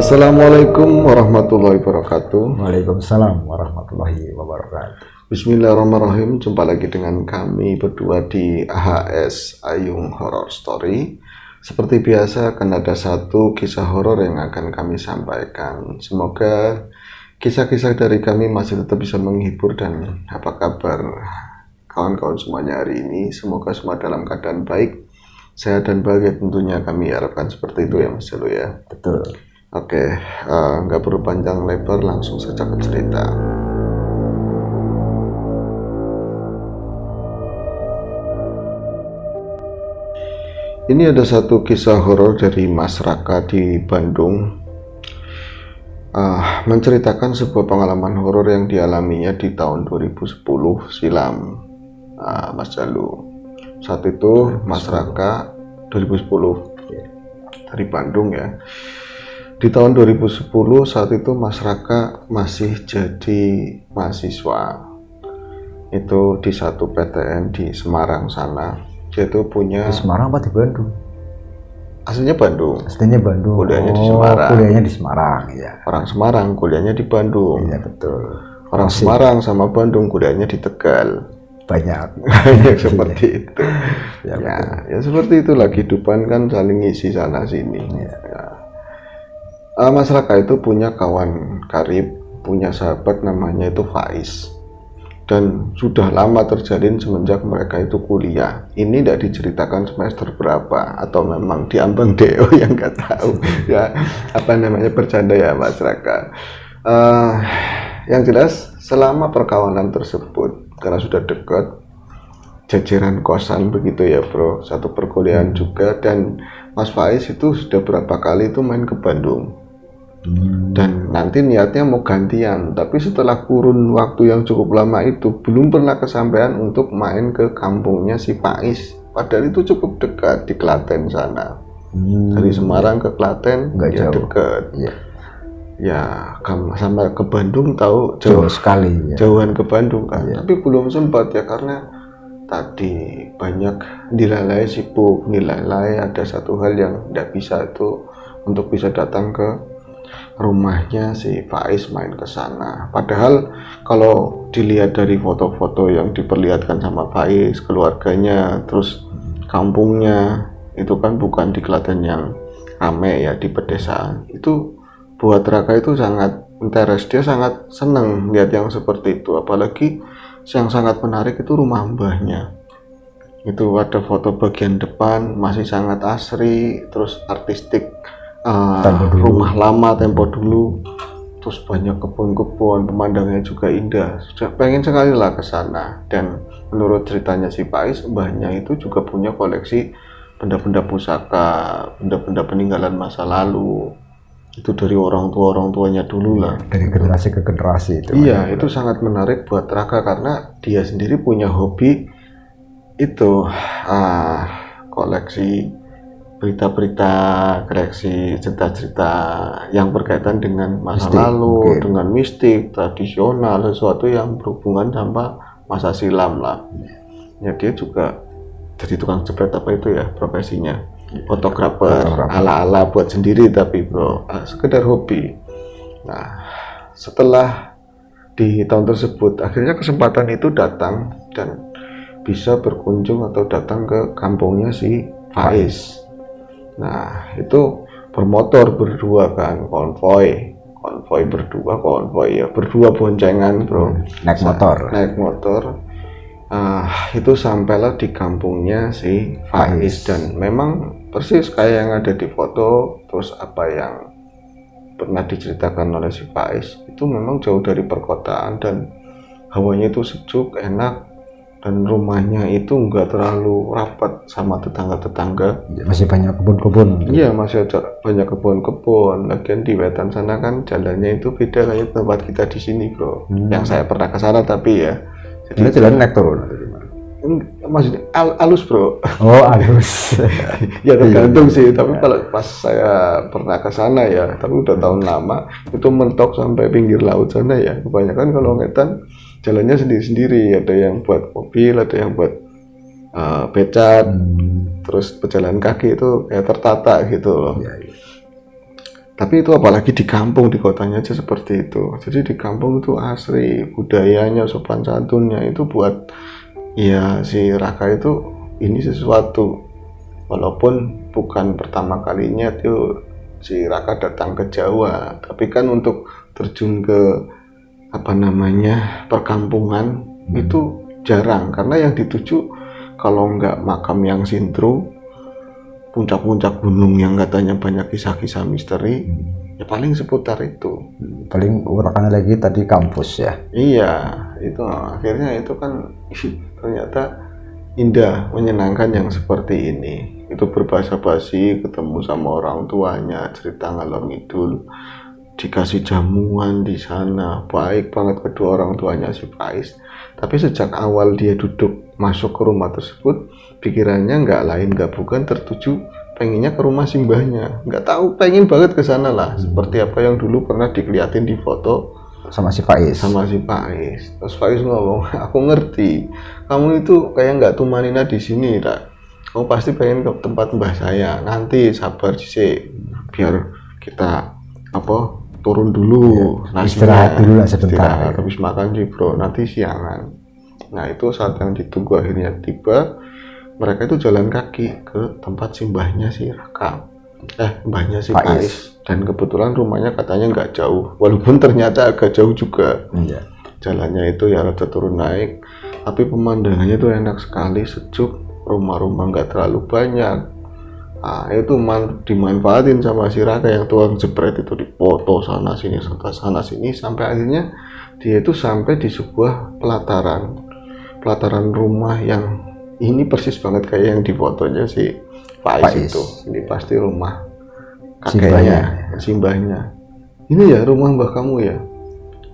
Assalamualaikum warahmatullahi wabarakatuh. Waalaikumsalam warahmatullahi wabarakatuh. Bismillahirrahmanirrahim. Jumpa lagi dengan kami berdua di AHS Ayung Horror Story. Seperti biasa akan ada satu kisah horor yang akan kami sampaikan. Semoga kisah-kisah dari kami masih tetap bisa menghibur. Dan apa kabar kawan-kawan semuanya hari ini? Semoga semua dalam keadaan baik, sehat dan bahagia tentunya. Kami harapkan seperti itu ya Mas Jalo ya. Betul. Oke, nggak perlu panjang lebar, langsung saja ke cerita. Ini ada satu kisah horor dari Mas Raka di Bandung, menceritakan sebuah pengalaman horor yang dialaminya di tahun 2010 silam, Mas Jalu. Saat itu Mas Raka 2010 dari Bandung ya. Di tahun 2010 saat itu Mas Raka masih jadi mahasiswa. Itu di satu PTN di Semarang sana. Dia itu punya Di Semarang apa di Bandung? Aslinya Bandung. Aslinya Bandung. Kuliahnya di Semarang. Kuliahnya di Semarang, ya. Orang Semarang kuliahnya di Bandung. Iya betul. Orang Semarang sama Bandung kuliahnya di Tegal. Banyak. Banyak seperti itu. Ya, Ya seperti itulah kehidupan kan, saling ngisi sana sini. Ya. Mas Raka itu punya kawan karib, punya sahabat namanya itu Faiz, dan sudah lama terjalin semenjak mereka itu kuliah. Ini tidak diceritakan semester berapa atau memang diambang DO yang nggak tahu ya, apa namanya, bercanda ya Mas Raka. Yang jelas selama perkawanan tersebut, karena sudah dekat, jajaran kosan begitu ya bro, satu perkuliahan juga, dan Mas Faiz itu sudah berapa kali itu main ke Bandung. Dan nanti niatnya mau gantian, tapi setelah kurun waktu yang cukup lama itu belum pernah kesampaian untuk main ke kampungnya si Faiz. Padahal itu cukup dekat di Klaten sana. Dari Semarang ke Klaten Nggak ya jauh. dekat. Iya. Ya sama ke Bandung tahu Jauh sekali. Ya. jauhan ke Bandung kan. Iya. Tapi belum sempat ya, karena tadi banyak dilalai, sibuk nilai, ada satu hal yang tidak bisa itu untuk bisa datang ke rumahnya si Faiz main ke sana. Padahal kalau dilihat dari foto-foto yang diperlihatkan sama Faiz, keluarganya, terus kampungnya, itu kan bukan di Klaten yang rame ya, di pedesaan. Itu buat Raka itu sangat interest, dia sangat senang lihat yang seperti itu. Apalagi yang sangat menarik itu rumah mbahnya. Itu ada foto bagian depan masih sangat asri, terus artistik, rumah lama tempo dulu, terus banyak kebun-kebun, pemandangannya juga indah. Sudah pengen sekali lah ke sana. Dan menurut ceritanya si Faiz, mbahnya itu juga punya koleksi benda-benda pusaka, benda-benda peninggalan masa lalu. Itu dari orang tuanya dulu lah. Dari generasi ke generasi itu. Iya, itu sangat menarik buat Raka karena dia sendiri punya hobi itu, koleksi berita-berita, koleksi cerita-cerita yang berkaitan dengan masa Mistik, lalu, mungkin. dengan mistik, tradisional, sesuatu yang berhubungan sama masa silam lah. Ya dia juga jadi tukang jepret apa itu ya profesinya, fotografer ala-ala buat sendiri tapi bro, sekedar hobi. Nah setelah di tahun tersebut akhirnya kesempatan itu datang dan bisa berkunjung atau datang ke kampungnya si Faiz. Nah itu bermotor berdua kan, konvoy berdua boncengan bro, Naik motor. Itu sampailah di kampungnya si Faiz. Dan memang persis kayak yang ada di foto, terus apa yang pernah diceritakan oleh si Faiz, itu memang jauh dari perkotaan dan hawanya itu sejuk, enak, dan rumahnya itu nggak terlalu rapat sama tetangga-tetangga. Masih banyak kebun-kebun. Iya, masih ada banyak kebun-kebun. Lagian di wetan sana kan jalannya itu beda kayak tempat kita di sini bro. Yang saya pernah ke sana tapi ya. Jadi jalan naik turun. Maksudnya alus bro. Oh halus. Ya tergantung sih. Tapi kalau pas saya pernah ke sana ya, tapi udah tahun lama, itu mentok sampai pinggir laut sana ya. Kebanyakan kalau wetan jalannya sendiri-sendiri, ada yang buat mobil, ada yang buat becat, terus pejalan kaki itu kayak tertata gitu loh. Tapi itu apalagi di kampung, di kotanya aja seperti itu. Jadi di kampung itu asri, budayanya, sopan santunnya itu buat ya si Raka itu ini sesuatu. Walaupun bukan pertama kalinya itu si Raka datang ke Jawa, tapi kan untuk terjun ke apa namanya perkampungan itu jarang, karena yang dituju kalau nggak makam yang sintru, puncak-puncak gunung yang katanya banyak kisah-kisah misteri, ya paling seputar itu. Paling urakannya lagi tadi kampus ya. Iya, itu akhirnya itu kan ternyata indah, menyenangkan yang seperti ini. Itu berbahasa basi, ketemu sama orang tuanya, cerita ngalor ngidul, dikasih jamuan di sana, baik banget kedua orang tuanya si Faiz. Tapi sejak awal dia duduk masuk ke rumah tersebut, pikirannya nggak lain nggak bukan tertuju pengennya ke rumah simbahnya, nggak tahu pengen banget ke sana lah, seperti apa yang dulu pernah dikeliatin di foto sama si Faiz. Terus Faiz ngomong, aku ngerti kamu itu kayak nggak tumanina di sini lah, kamu pasti pengen ke tempat mbah saya, nanti sabar sih biar kita turun dulu, istirahat dulu lah sebentar, habis makan sih bro, nanti siangan. Nah itu saat yang ditunggu akhirnya tiba, mereka itu jalan kaki ke tempat simbahnya si Raka, mbahnya si Faiz. Dan kebetulan rumahnya katanya nggak jauh, walaupun ternyata agak jauh juga. Jalannya itu ya rada turun naik, tapi pemandangannya itu enak sekali, sejuk, rumah-rumah nggak terlalu banyak. Nah, itu dimanfaatin sama si Raka yang tukang jepret itu, dipoto sana sini sampai akhirnya dia itu sampai di sebuah pelataran rumah yang ini persis banget kayak yang di fotonya si Faiz itu. Ini pasti rumah kakeknya, simbahnya. Ini ya rumah mbah kamu ya?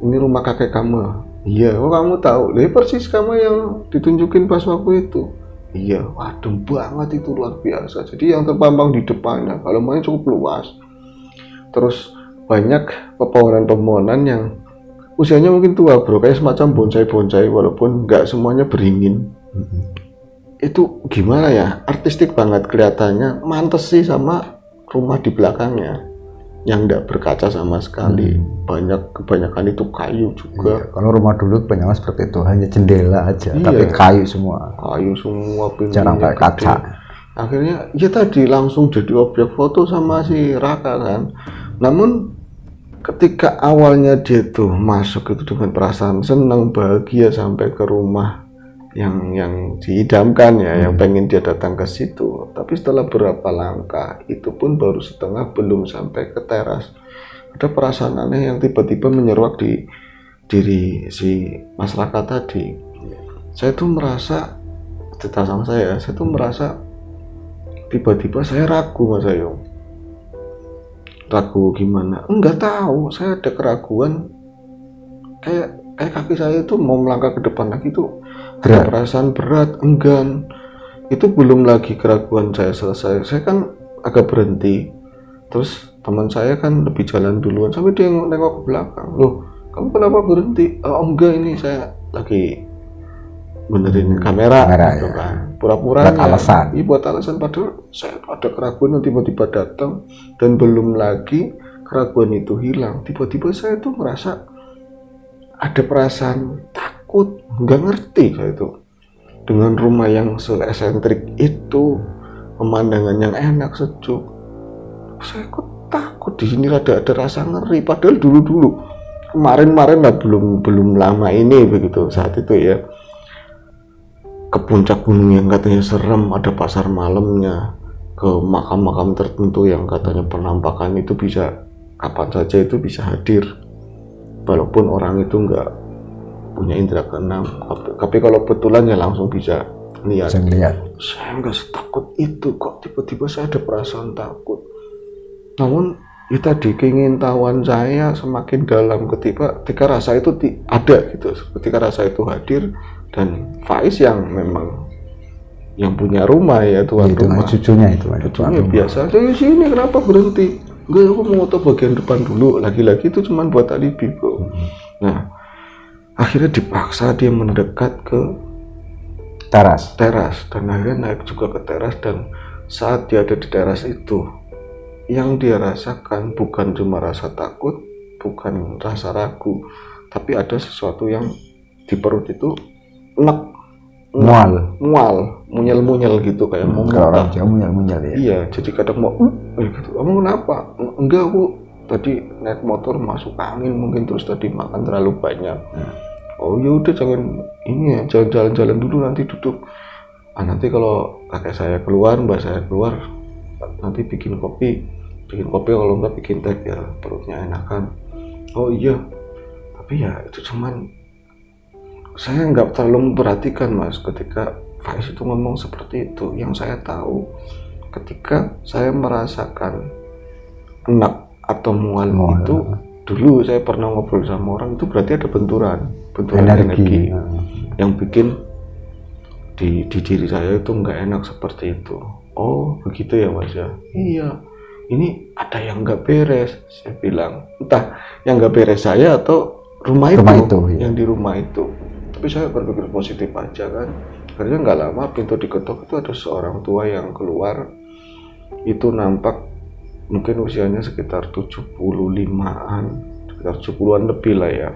Ini rumah kakek kamu? Iya, oh kamu tahu? Persis kamu yang ditunjukin pas waktu itu. Iya, adem banget itu, luar biasa. Jadi yang terpampang di depannya, halamannya cukup luas. Terus banyak pepohonan-pepohonan yang usianya mungkin tua bro, kayak semacam bonsai-bonsai, walaupun nggak semuanya beringin. Itu gimana ya, artistik banget kelihatannya, mantes sih sama rumah di belakangnya yang nggak berkaca sama sekali. Kebanyakan itu kayu juga. Iya, kalau rumah dulu kebanyakan seperti itu, hanya jendela aja, tapi kayu semua, jarang kayak kaca. Akhirnya ya tadi langsung jadi objek foto sama si Raka kan. Namun ketika awalnya dia tuh masuk itu dengan perasaan senang, bahagia sampai ke rumah yang diidamkan ya, yang pengen dia datang ke situ. Tapi setelah beberapa langkah, itu pun baru setengah, belum sampai ke teras, ada perasaan aneh yang tiba-tiba menyeruak di diri si Mas Raka tadi. Saya tuh merasa, cerita sama saya tuh merasa tiba-tiba saya ragu Mas Ayu. Ragu gimana? Enggak tahu, saya ada keraguan, kayak kaki saya itu mau melangkah ke depan lagi tuh ada perasaan berat, enggan. Itu belum lagi keraguan saya selesai, saya kan agak berhenti. Terus teman saya kan lebih jalan duluan, sampai dia nengok ke belakang. Loh, kamu kenapa berhenti? Oh enggak, ini saya lagi benerin kamera gitu kan. Pura-pura buat alasan, padahal saya ada keraguan yang tiba-tiba datang. Dan belum lagi keraguan itu hilang, tiba-tiba saya tuh merasa ada perasaan takut, nggak ngerti saya itu. Dengan rumah yang se-esentrik itu, pemandangan yang enak, sejuk, saya kok takut di sini, ada rasa ngeri. Padahal dulu kemarin lah, belum lama ini begitu, saat itu ya, ke puncak gunung yang katanya serem, ada pasar malamnya, ke makam-makam tertentu yang katanya penampakan itu bisa kapan saja itu bisa hadir. Walaupun orang itu nggak punya indera keenam, tapi kalau betulan ya langsung bisa lihat. Saya nggak setakut itu, kok tiba-tiba saya ada perasaan takut. Namun itu tadi keingintahuan saya semakin dalam ketika rasa itu ada gitu, ketika rasa itu hadir. Dan Faiz yang memang yang punya rumah ya, tuan rumah, cucunya biasa, saya sini kenapa berhenti? Enggak, aku mau foto bagian depan dulu, lagi-lagi itu cuma buat alibi bro. Nah, akhirnya dipaksa dia mendekat ke teras dan akhirnya naik juga ke teras. Dan saat dia ada di teras itu, yang dia rasakan bukan cuma rasa takut, bukan rasa ragu, tapi ada sesuatu yang di perut itu munyal gitu, kayak mau muntah. Munyal ya. Iya, jadi kadang mau gitu. Kamu kenapa? Enggak, aku tadi naik motor masuk angin mungkin, terus tadi makan terlalu banyak. Oh ya udah, jangan ini ya, jangan jalan-jalan dulu, nanti duduk. Nanti kalau kakek saya keluar, mbak saya keluar, nanti bikin kopi, kalau enggak bikin teh ya perutnya enakan. Oh iya, tapi ya itu cuman saya nggak terlalu memperhatikan Mas ketika Faiz itu ngomong seperti itu. Yang saya tahu ketika saya merasakan enak atau mual itu, dulu saya pernah ngobrol sama orang, itu berarti ada benturan energi yang bikin di diri saya itu nggak enak seperti itu. Oh begitu ya Mas ya. Iya, ini ada yang nggak beres, saya bilang. Entah yang nggak beres saya atau rumah itu ya. Yang di rumah itu. Tapi saya berpikir positif aja kan. Akhirnya nggak lama pintu diketok, itu ada seorang tua yang keluar. Itu nampak mungkin usianya sekitar 75-an, sekitar 70-an lebih lah ya.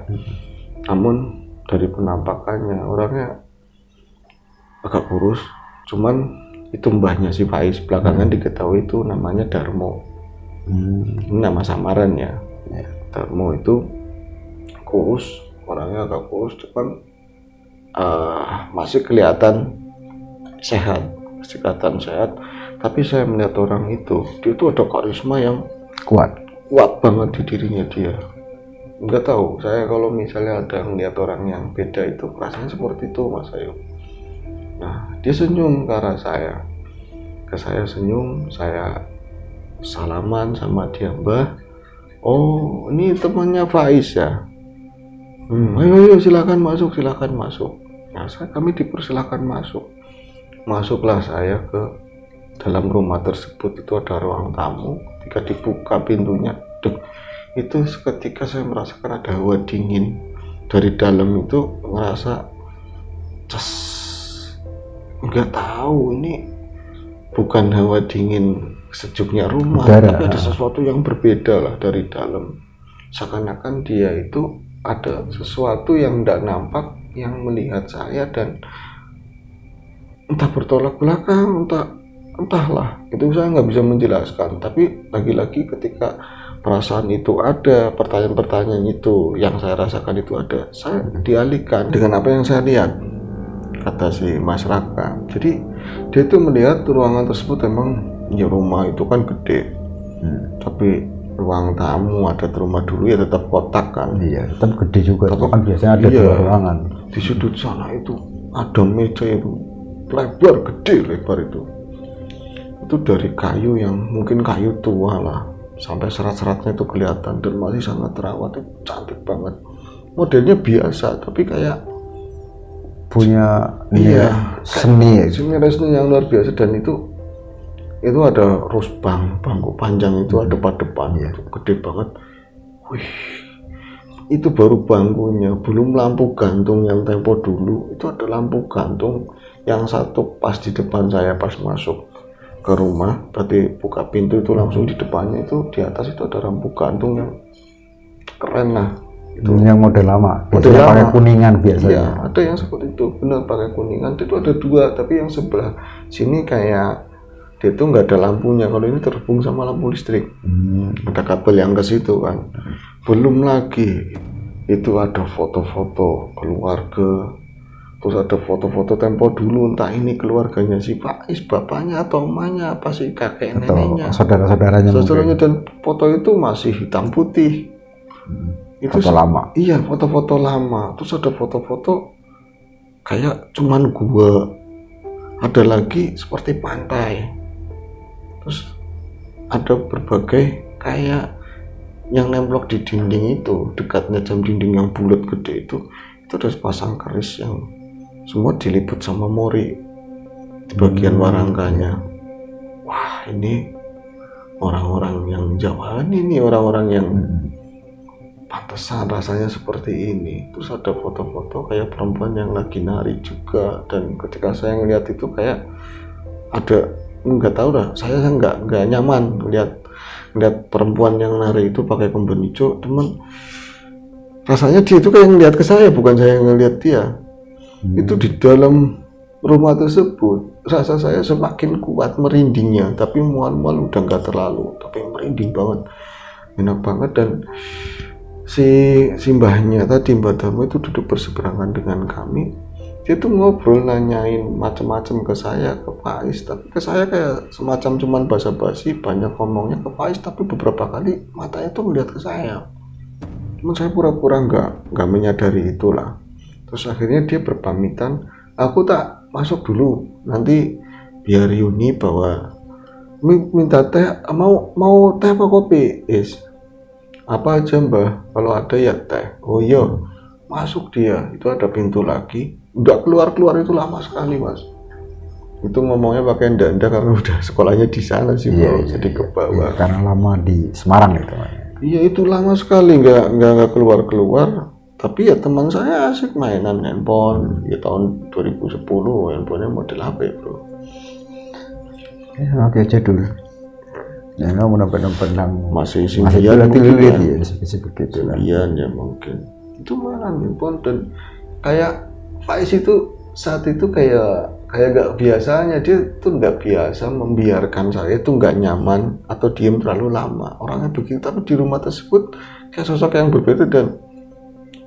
Namun dari penampakannya orangnya agak kurus, cuman itu mbahnya si Faiz. Belakangan diketahui itu namanya Darmo. Ini nama samaran ya. Darmo itu kurus, orangnya agak kurus, cuman masih kelihatan sehat. Tapi saya melihat orang itu, dia itu ada karisma yang kuat banget di dirinya dia. Nggak tahu, saya kalau misalnya ada ngeliat orang yang beda itu rasanya seperti itu Mas Ayu. Nah, dia senyum ke arah saya. Saya senyum, saya salaman sama dia, Mbah. Oh, ini temannya Faiz ya. Ayo silakan masuk. Nah, kami dipersilakan masuk. Masuklah saya ke dalam rumah tersebut. Itu ada ruang tamu. Ketika dibuka pintunya, itu seketika saya merasakan ada hawa dingin dari dalam. Itu ngerasa nggak tahu, ini bukan hawa dingin sejuknya rumah, tapi ada sesuatu yang berbeda lah dari dalam. Seakan-akan dia itu ada sesuatu yang tidak nampak yang melihat saya, dan entah bertolak belakang, entahlah, itu saya nggak bisa menjelaskan. Tapi lagi-lagi ketika perasaan itu ada, pertanyaan-pertanyaan itu yang saya rasakan itu ada, saya dialihkan dengan apa yang saya lihat, kata si Mas Raka. Jadi dia itu melihat ruangan tersebut, emang ya rumah itu kan gede, tapi ruang tamu ada rumah dulu ya tetap kotak kan. Iya, tetap gede juga. Tapi kan biasanya ada dua ruangan. Di sudut sana itu ada meja itu lebar, gede lebar itu dari kayu yang mungkin kayu tua lah, sampai serat-seratnya itu kelihatan dan masih sangat terawat. Itu cantik banget, modelnya biasa tapi kayak punya seni yang luar biasa. Dan itu ada bangku panjang itu ada depan, itu gede banget. Wih, itu baru bangkunya, belum lampu gantung yang tempo dulu. Itu ada lampu gantung yang satu pas di depan saya pas masuk ke rumah. Berarti buka pintu itu langsung di depannya itu di atas itu ada lampu gantung yang keren lah. Itu yang model lama, biasanya pakai kuningan biasanya. Iya, ada yang seperti itu, benar pakai kuningan. Itu ada dua, tapi yang sebelah sini kayak dia tuh nggak ada lampunya. Kalau ini terhubung sama lampu listrik, ada kabel yang ke situ kan. Belum lagi itu ada foto-foto keluarga, terus ada foto-foto tempo dulu, entah ini keluarganya si Faiz, bapaknya atau emaknya, apa sih kakek neneknya, saudara-saudaranya. Dan foto itu masih hitam putih. Itu foto lama. Iya, foto-foto lama. Terus ada foto-foto kayak cuman gua, ada lagi seperti pantai. Terus ada berbagai kayak yang nemplok di dinding itu, dekatnya jam dinding yang bulat gede itu ada sepasang keris yang semua diliput sama mori di bagian warangkanya. Wah, ini orang-orang yang Jawa, ini orang-orang yang pantesan rasanya seperti ini. Terus ada foto-foto kayak perempuan yang lagi nari juga. Dan ketika saya ngeliat itu kayak ada, nggak tahu dah, saya nggak nyaman lihat lihat perempuan yang nari itu pakai kemben hijau, teman, rasanya dia itu kayak ngeliat ke saya, bukan saya yang ngeliat dia. Itu di dalam rumah tersebut rasa saya semakin kuat merindingnya, tapi mual-mual udah nggak terlalu, tapi merinding banget, enak banget. Dan si mbahnya tadi, Mbak Dharma itu duduk berseberangan dengan kami. Dia tuh ngobrol, nanyain macam-macam ke saya, ke Faiz, tapi ke saya kayak semacam cuman basa-basi, banyak ngomongnya ke Faiz, tapi beberapa kali matanya tuh ngeliat ke saya. Cuman saya pura-pura nggak menyadari itulah. Terus akhirnya dia berpamitan, aku tak masuk dulu, nanti biar Yuni bawa, minta teh, mau teh apa kopi? Apa aja mbah, kalau ada ya teh. Oh iya, masuk dia, itu ada pintu lagi, udah keluar itu lama sekali mas. Itu ngomongnya pakai ndak karena udah sekolahnya di sana sih bro, jadi ke bawah. Karena lama di Semarang gitu. Iya itu lama sekali nggak keluar. Tapi ya teman saya asik mainan handphone. Ya tahun 2010 handphonenya model HP bro. Oke jadul. Ya kamu nonton masih Symbian mungkin ya. Masih begitu lah. Symbian ya mungkin. Itu mainan handphone dan kayak Faiz itu saat itu kayak gak biasanya, dia tuh nggak biasa membiarkan saya tuh nggak nyaman atau diem terlalu lama. Orangnya begitu, tapi di rumah tersebut kayak sosok yang berbeda dan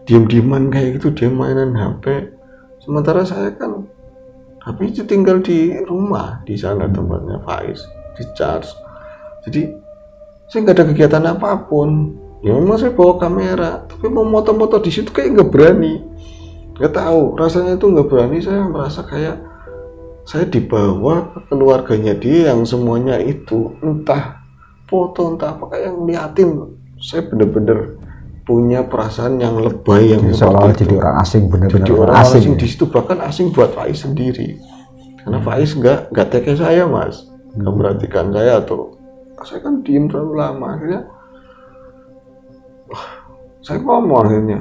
diem-dieman kayak gitu, dia mainan HP. Sementara saya kan HP itu tinggal di rumah di sana tempatnya Faiz, di charge. Jadi saya nggak ada kegiatan apapun. Ya memang saya bawa kamera, tapi mau moto-moto di situ kayak nggak berani. Nggak tahu, rasanya itu nggak berani. Saya merasa kayak saya dibawa ke keluarganya dia yang semuanya itu entah foto entah apa, kayak ngeliatin. Saya bener-bener punya perasaan yang lebay, yang seolah jadi orang asing, bener-bener orang asing di situ, bahkan asing buat Faiz sendiri. Karena Faiz nggak teke saya mas, nggak perhatikan saya, atau saya kan diem terlalu lama. Akhirnya saya ngomong akhirnya,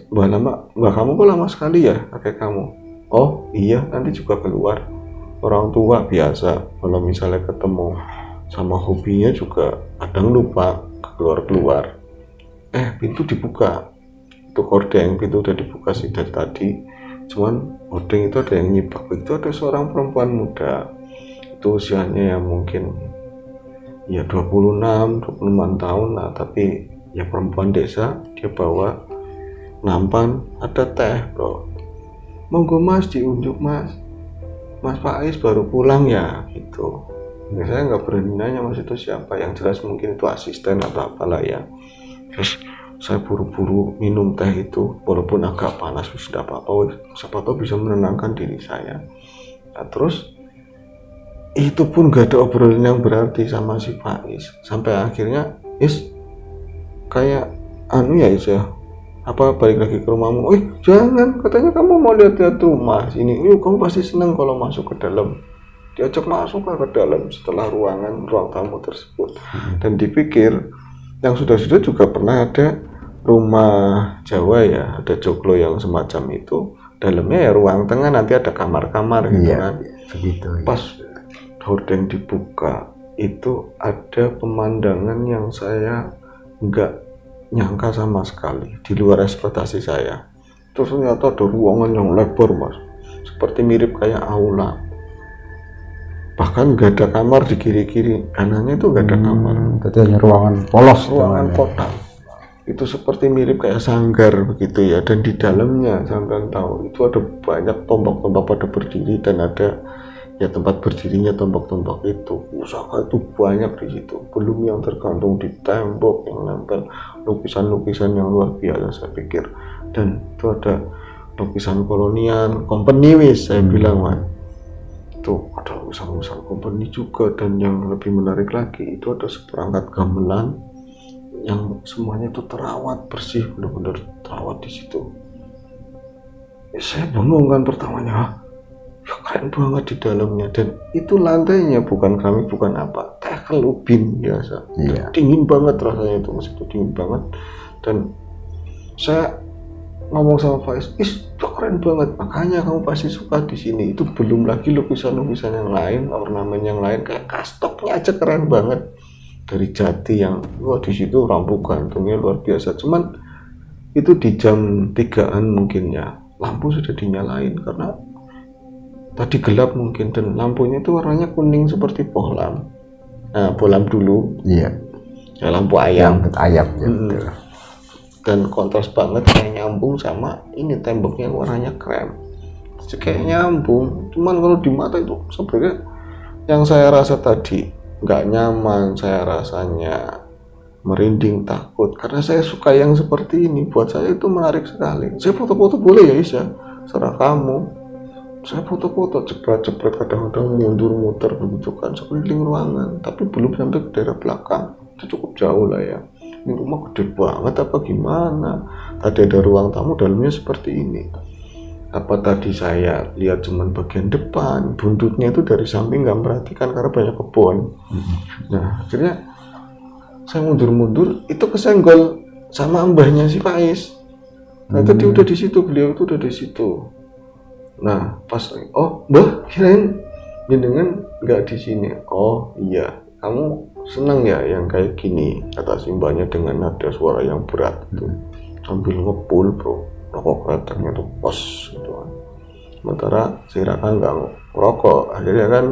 mbak kamu kok lama sekali ya kakek kamu? Oh iya, nanti juga keluar. Orang tua biasa kalau misalnya ketemu sama hobinya juga kadang lupa keluar. Pintu dibuka, itu hordeng, pintu udah dibuka sih dari tadi, cuman hordeng itu ada yang nyibak. Itu ada seorang perempuan muda, itu usianya ya mungkin ya 26 tahun lah, tapi ya perempuan desa. Dia bawa nampan, ada teh bro, monggo mas diunjuk mas Faiz baru pulang ya gitu. Ya, saya nggak berani nanya mas itu siapa, yang jelas mungkin itu asisten atau apalah ya. Terus saya buru-buru minum teh itu, walaupun agak panas, sudah apa-apa, siapa tahu bisa menenangkan diri saya. Nah, terus itu pun gak ada obrolan yang berarti sama si Faiz, sampai akhirnya kayak balik lagi ke rumahmu. Jangan, katanya kamu mau lihat-lihat rumah sini. Kamu pasti senang kalau masuk ke dalam. Diajak masuk ke dalam setelah ruang tamu tersebut. Dan dipikir yang sudah juga pernah ada rumah Jawa ya, ada joglo yang semacam itu, dalamnya ya ruang tengah, nanti ada kamar-kamar gitu kan. Begitu. Pas hordeng dibuka itu ada pemandangan yang saya nggak nyangka sama sekali, di luar ekspektasi saya. Terus ternyata ada ruangan yang lebar mas, seperti mirip kayak aula. Bahkan gak ada kamar di kiri-kiri, kanannya itu gak ada kamar. Itu hanya ruangan polos, ruangan kotak. Itu seperti mirip kayak sanggar begitu ya. Dan di dalamnya sampai tahu itu ada banyak tombak-tombak pada berdiri, dan ada ya tempat berdirinya tombak-tombak itu. Pusaka itu banyak di situ. Belum yang tergantung di tembok, yang nempel lukisan-lukisan yang luar biasa saya pikir. Dan itu ada lukisan kolonial, company saya bilang man. Itu ada lukisan company juga. Dan yang lebih menarik lagi, itu ada seperangkat gamelan yang semuanya itu terawat bersih, benar-benar terawat di situ. Saya bengong kan pertamanya, ya keren banget di dalamnya. Dan itu lantainya bukan keramik, bukan apa, tekel ubin biasa. Dingin banget rasanya itu, meskipun dingin banget. Dan saya ngomong sama Faiz, itu keren banget, makanya kamu pasti suka di sini. Itu belum lagi lukisan-lukisan yang lain, ornamen yang lain, kayak kastoknya aja keren banget. dari Jati yang wah di situ lampu gantungnya luar biasa. Cuman itu di jam 3-an mungkin ya, lampu sudah dinyalain karena tadi gelap mungkin, dan lampunya itu warnanya kuning seperti bohlam. Nah, bohlam dulu. Iya. Ya, lampu ayam. Ayam ya. Dan kontras banget, kayak nyambung sama ini temboknya warnanya krem. Kayak nyambung. Cuman kalau di mata itu sebenarnya yang saya rasa tadi nggak nyaman, saya rasanya merinding, takut, karena saya suka yang seperti ini. Buat saya itu menarik sekali. Saya foto-foto boleh ya Isya, serah kamu. Saya foto-foto cepret-cepret, kadang-kadang mundur muter begitu kan sekeliling ruangan, tapi belum sampai ke daerah belakang. Itu cukup jauh lah ya. Ini rumah gede banget apa gimana? Tadi ada ruang tamu, dalamnya seperti ini. Apa tadi saya lihat cuman bagian depan, buntutnya itu dari samping nggak perhatikan karena banyak kebun. Nah akhirnya saya mundur-mundur, itu kesenggol sama mbahnya si Faiz. Nah tadi udah di situ, beliau itu udah di situ. Nah pas, oh mbah kirain jenengan nggak di sini. Oh iya, kamu senang ya yang kayak gini, kata si mbahnya dengan nada suara yang berat itu, sambil ngepul bro, rokok kreteknya tuh pos gitu kan. Sementara si Raka nggak ngerokok, akhirnya kan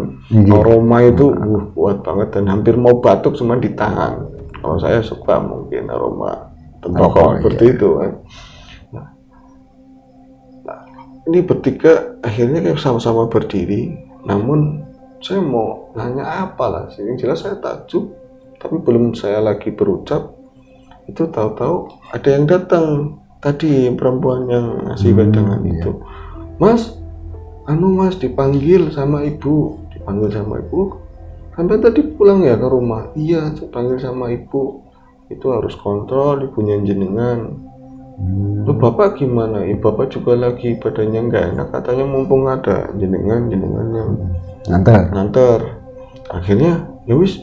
aroma itu kuat banget dan hampir mau batuk cuma ditahan. Kalau saya suka mungkin aroma tembakau seperti itu kan. Nah, ini bertiga akhirnya kayak sama-sama berdiri, namun saya mau nanya apa lah, yang jelas saya takjub, tapi belum saya lagi berucap, itu tahu-tahu ada yang datang tadi, perempuan yang ngasih wedangan itu. Mas, mas dipanggil sama ibu, sampai tadi pulang ya ke rumah. Iya, dipanggil sama ibu, itu harus kontrol ibunya jenengan. Loh bapak gimana? Bapak juga lagi badannya nggak enak, katanya mumpung ada jenengan yang nganter. Akhirnya ya wis,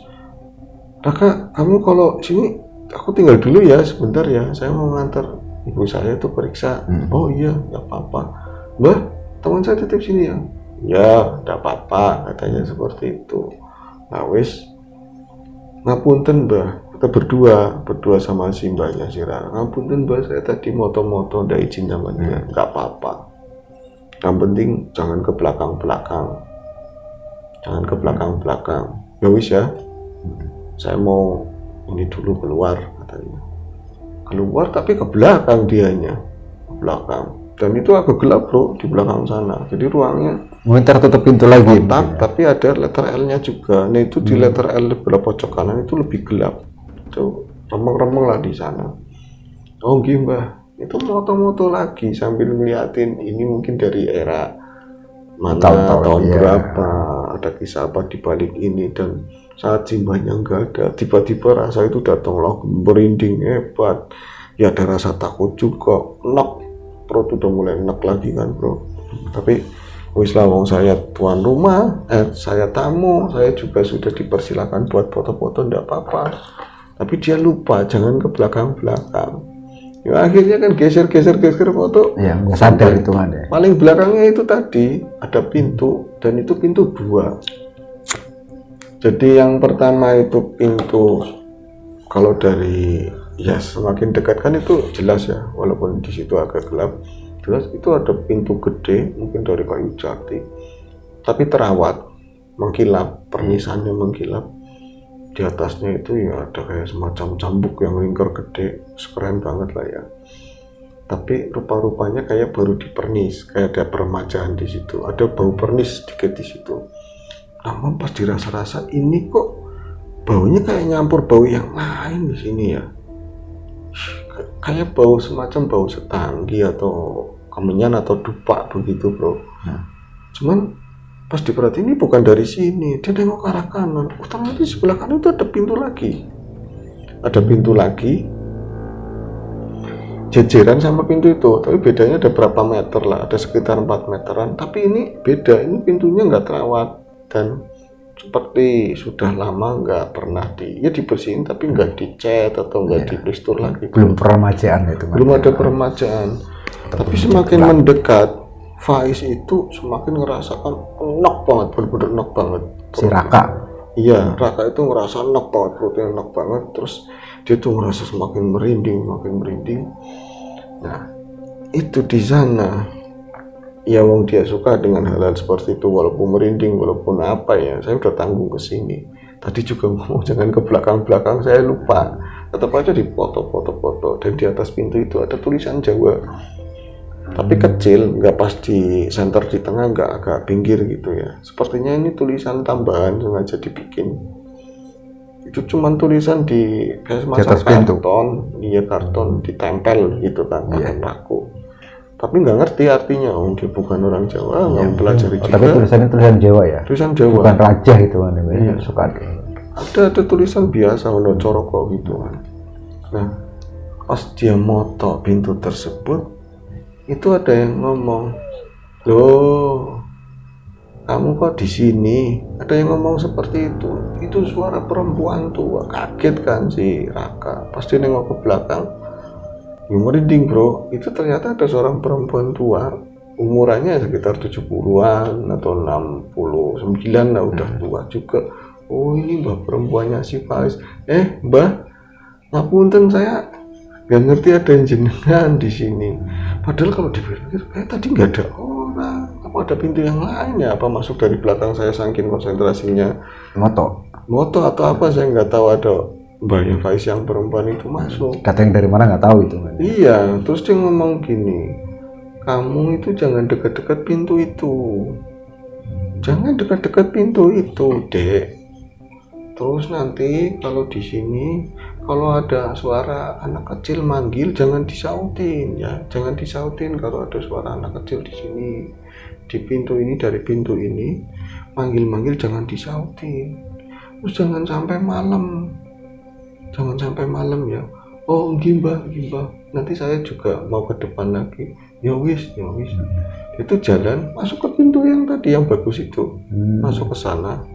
Raka kamu kalau sini aku tinggal dulu ya sebentar ya, saya mau nganter ibu saya tuh periksa. Oh iya nggak apa-apa. Mbah, teman saya titip sini ya. Ya nggak apa-apa, katanya seperti itu. Nah wis, ngapunten mbah, kita berdua sama si mbahnya si Rara. Ngapunten mbah, saya tadi moto-moto ndak izin sama dia. Nggak apa-apa, yang penting jangan ke belakang-belakang. Ya wis ya, saya mau ini dulu keluar, katanya. Keluar tapi ke belakang dianya, ke belakang. Dan itu agak gelap bro di belakang sana. Jadi ruangnya tertutup pintu lagi. Tapi ada letter L-nya juga. Nah itu di letter L belah pojok kanan itu lebih gelap. Itu remeng-remeng lah di sana. Oh gimana? Itu moto-moto lagi sambil ngeliatin ini mungkin dari era mana tahun berapa, ada kisah apa di balik ini. Dan saat simbahnya nggak ada, tiba-tiba rasa itu datanglah merinding hebat. Ya ada rasa takut juga, perut udah mulai enak lagi kan bro. Tapi wis lah, wong saya tuan rumah, saya tamu, saya juga sudah dipersilakan buat foto-foto, ndak apa-apa. Tapi dia lupa jangan ke belakang-belakang. Ya akhirnya kan geser foto. Ya nggak sadar itu ada. Paling belakangnya itu tadi ada pintu, dan itu pintu 2. Jadi yang pertama itu pintu, kalau dari semakin dekat kan itu jelas ya, walaupun di situ agak gelap, jelas itu ada pintu gede mungkin dari kayu jati, tapi terawat, mengkilap, pernisannya mengkilap. Di atasnya itu ya ada kayak semacam cambuk yang lingkar gede, keren banget lah ya. Tapi rupa-rupanya kayak baru dipernis, kayak ada peremajaan di situ, ada bau pernis sedikit di situ. Namun pas dirasa-rasa ini kok baunya kayak nyampur bau yang lain di sini ya. Kayak bau semacam bau setanggi atau kemenyan atau dupa begitu bro. Cuman pas diperhatiin ini bukan dari sini, dia nengok ke arah kanan. Ternyata di sebelah kanan itu ada pintu lagi, jejeran sama pintu itu, tapi bedanya ada berapa meter lah, ada sekitar 4 meteran. Tapi ini beda, ini pintunya nggak terawat dan seperti sudah lama nggak pernah dibersihin, tapi nggak dicat atau nggak diplistur lagi. Belum peremajaan itu. Belum ada peremajaan. Tapi semakin mendekat, Faiz itu semakin ngerasakan enak banget, bener-bener enak banget. Si Raka. Iya, Raka itu ngerasa enak banget, perutnya enak banget, terus dia tuh ngerasa semakin merinding. Nah, itu di sana ya wong dia suka dengan hal-hal seperti itu, walaupun merinding, walaupun apa ya, saya udah tanggung ke sini. Tadi juga ngomong jangan ke belakang, saya lupa. Tetap aja di foto, dan di atas pintu itu ada tulisan Jawa. Tapi kecil, nggak pas di center di tengah, nggak agak pinggir gitu ya. Sepertinya ini tulisan tambahan sengaja dibikin. Itu cuman tulisan di kayak semacam karton, iya karton ditempel gitu kan, pakai paku. Tapi nggak ngerti artinya, dia bukan orang Jawa, nggak pelajari juga. Tapi tulisannya tulisan Jawa ya? Tulisan Jawa. Bukan raja itu kan, suka ada tulisan biasa, ono coroko gitu kan. Nah, pas dia moto pintu tersebut, itu ada yang ngomong, loh, kamu kok di sini? Ada yang ngomong seperti itu. Itu suara perempuan tua. Kaget kan si Raka. Pas dia nengok ke belakang, ya merinding bro. Itu ternyata ada seorang perempuan tua, umurannya sekitar 70-an atau 69 lah, udah tua juga. Oh ini mbak perempuannya si Faiz. Mbak, ngapunten, saya nggak ngerti ada yang jenengan di sini. Padahal kalau dipikir tadi nggak ada orang. Apa ada pintu yang lain ya? Apa masuk dari belakang saya saking konsentrasinya? Moto atau apa, saya nggak tahu. Ada mbaknya Faiz yang perempuan itu masuk. Kata yang dari mana nggak tahu itu. Iya, terus dia ngomong gini, kamu itu jangan dekat-dekat pintu itu. Jangan dekat-dekat pintu itu, Dek. Terus nanti kalau di sini kalau ada suara anak kecil manggil jangan disautin ya, jangan disautin kalau ada suara anak kecil di sini, di pintu ini, dari pintu ini manggil jangan disautin. Terus jangan sampai malam ya. Oh Mbah, nanti saya juga mau ke depan lagi. Ya wis. Itu jalan masuk ke pintu yang tadi yang bagus itu, masuk ke sana.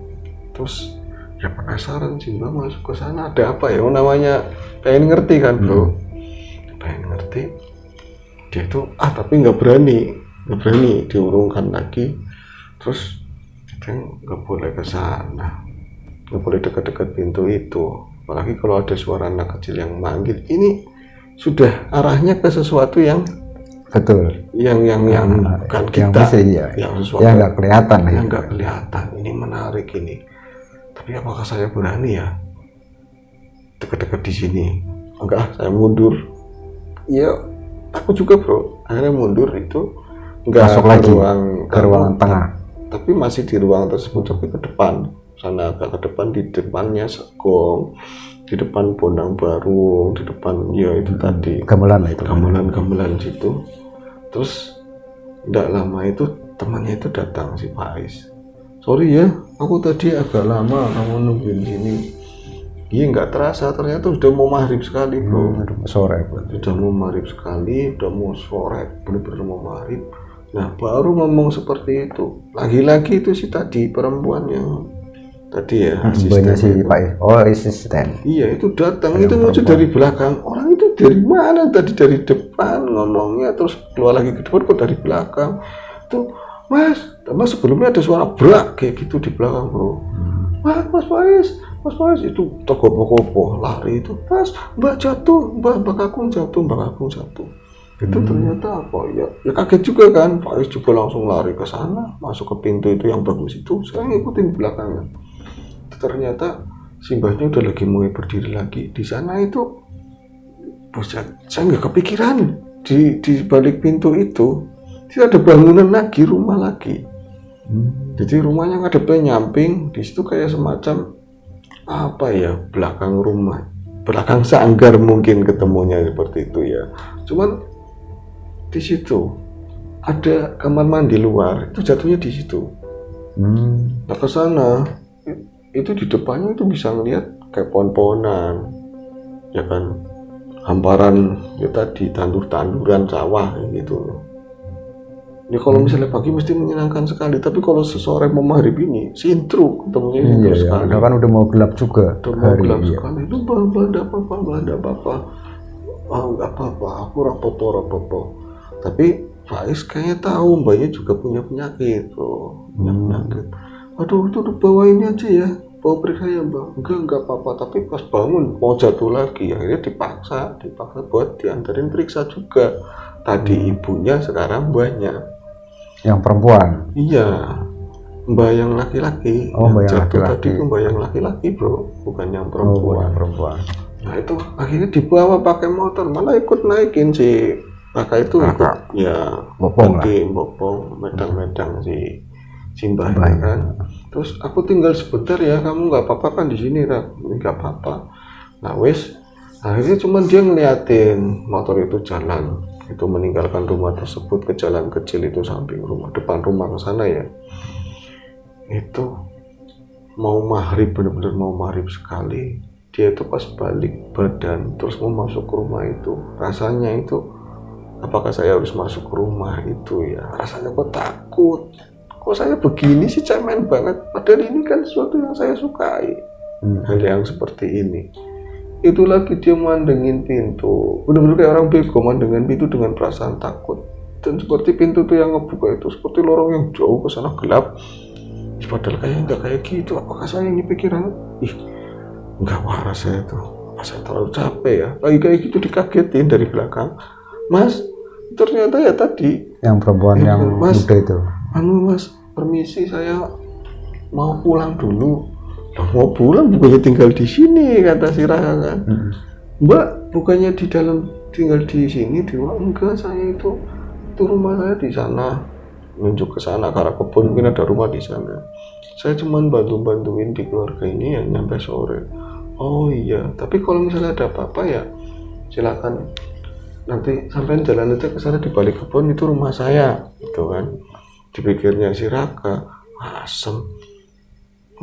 Terus ya penasaran sih Mbak, masuk ke sana ada apa ya, namanya pengen ngerti kan bro. Pengen ngerti, dia itu tapi nggak berani diurungkan lagi. Terus kita nggak boleh ke sana, nggak boleh dekat-dekat pintu itu, apalagi kalau ada suara anak kecil yang manggil. Ini sudah arahnya ke sesuatu yang betul, yang bukan kita, yang sesuatu yang nggak kelihatan, Ini menarik ini. Tapi apakah saya berani ya dekat-dekat di sini? Enggak, saya mundur. Iya, takut juga bro. Akhirnya mundur itu, enggak masuk lagi ke ruangan tengah. Tapi masih di ruang tersebut, tapi ke depan. Sana agak ke depan, di depannya segong, di depan Bondang Barung, di depan ya itu tadi. Gamelan situ. Terus enggak lama itu temannya itu datang, si Faiz. Sorry ya, aku tadi agak lama kamu nungguin sini. Iya nggak terasa, ternyata sudah mau maghrib sekali bro. Sore. Sudah mau maghrib sekali, udah mau sore, bener-bener mau maghrib. Nah baru ngomong seperti itu. Lagi-lagi itu sih tadi perempuan yang tadi ya, asisten si Pak. Oh asisten. Iya itu datang, itu muncul dari belakang. Orang itu dari mana tadi? Dari depan ngomongnya, terus keluar lagi ke depan kok dari belakang. Tuh Mas sebelumnya ada suara brak kayak gitu di belakang bro. Mas Faiz itu tergopoh-gopoh lari itu. Mas, Mbak Kakung jatuh. Itu ternyata apa ya kaget juga kan. Faiz juga langsung lari ke sana, masuk ke pintu itu yang bagus itu. Saya ngikutin belakangnya. Ternyata si mbahnya udah lagi mulai berdiri lagi di sana itu. Saya nggak kepikiran di balik pintu itu ada bangunan lagi, rumah lagi. Jadi rumahnya ngadepnya nyamping, di situ kayak semacam apa ya, belakang rumah, belakang sanggar mungkin ketemunya seperti itu ya. Cuman di situ ada kamar mandi luar, itu jatuhnya di situ. Nah ke sana itu di depannya itu bisa ngeliat kayak pohon-pohonan, ya kan, hamparan ya tadi tanduran sawah gitu loh. Ya kalau misalnya pagi mesti menyenangkan sekali, tapi kalau sore mau maghrib ini sintru ketemunya sintru sekali. Kan udah mau gelap juga. Udah mau gelap sekali. Itu Mbak ada apa-apa. Nggak apa-apa, aku rapopo. Tapi Faiz kayaknya tahu mbaknya juga punya penyakit. Punya penyakit. Aduh, itu bawa ini aja ya. bawa periksa ya mbak, enggak apa-apa, tapi pas bangun mau jatuh lagi, akhirnya dipaksa buat diantarin periksa juga. Tadi ibunya, sekarang mbaknya. Yang perempuan? Iya, mbak yang laki-laki. Mbak yang jatuh laki-laki. Tadi itu mbak yang laki-laki bro, bukan yang perempuan. Perempuan. Nah itu akhirnya dibawa pakai motor, malah ikut naikin si kakak itu, ikut ya bopong medang-medang si mbahnya kan. Terus aku tinggal sebentar ya, kamu nggak apa-apa kan di sini, nggak apa-apa. Nah wes, akhirnya cuman dia ngeliatin motor itu jalan, itu meninggalkan rumah tersebut ke jalan kecil itu samping rumah, depan rumah ke sana ya. Itu mau maghrib, bener-bener mau maghrib sekali. Dia itu pas balik badan terus mau masuk ke rumah itu, rasanya itu apakah saya harus masuk ke rumah itu ya, rasanya kok takut. Kok saya begini sih, cemen banget, padahal ini kan sesuatu yang saya sukai. Hal yang seperti ini, itu lagi dia mandengin pintu, benar-benar kayak orang bego mandengin pintu dengan perasaan takut. Dan seperti pintu tuh yang ngebuka itu seperti lorong yang jauh ke sana gelap. Padahal kayak nggak kayak gitu. Apakah saya ini pikiran, nggak waras saya tuh, apa saya terlalu capek ya, lagi kayak gitu dikagetin dari belakang. Mas, ternyata ya tadi yang perempuan yang muda itu. Mas, permisi, saya mau pulang dulu. Mau pulang bukannya tinggal di sini, kata si Raka kan. Mbak, bukannya di dalam tinggal di sini di rumah? Enggak, saya itu rumah saya di sana. Nunjuk ke sana, ke arah kebun, mungkin ada rumah di sana. Saya cuma bantuin di keluarga ini yang nyampe sore. Oh iya, tapi kalau misalnya ada apa-apa ya silakan nanti sampean jalan aja ke sana, di balik kebun itu rumah saya, gitu kan. Dipikirnya si Raka, asem.